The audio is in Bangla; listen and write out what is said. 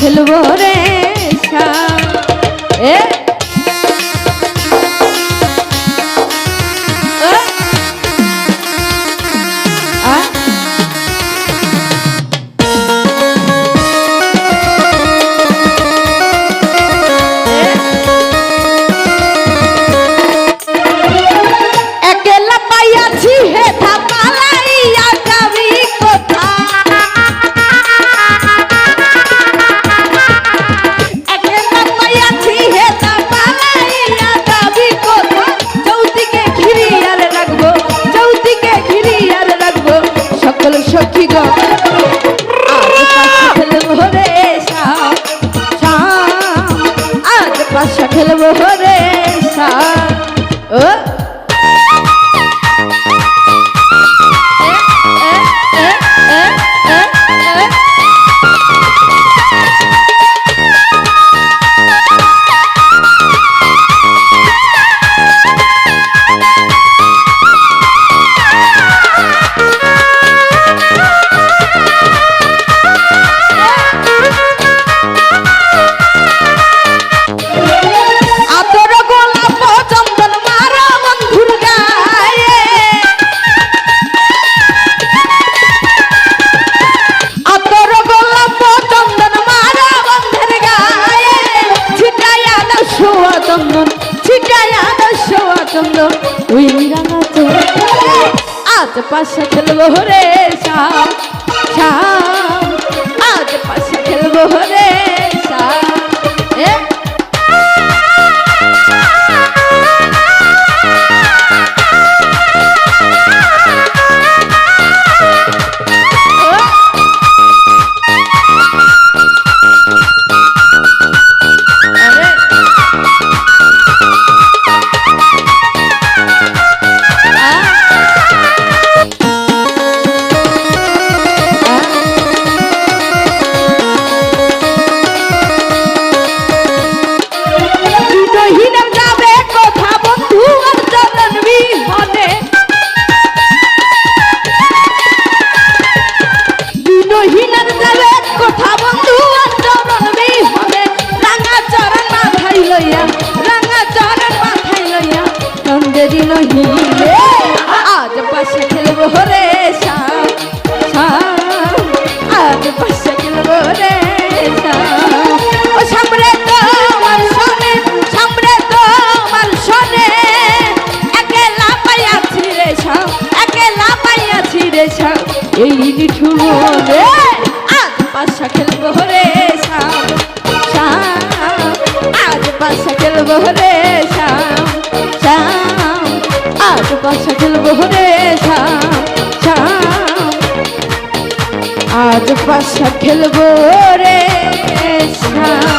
খেলবো রে এ সখী গো আজ পাশা খেলবো রে ও आज पाशा खेलबो रे शाम शाम आज पाशा खेलबो रे शाम आज पाशा खेलबो रे शाम शाम आज पाशा खेलबो रे शाम ओ सामने তোমার শোনে একলা পাইয়াছি রে শাম একলা পাইয়াছি রে শাম এই নিঠুর মনে আজ পাশা খেলবো রে শাম শাম আজ পাশা খেলবো রে শাম শাম आज पाशा खेलबो रे शाम शाम आज पाशा खेलबो रे शाम।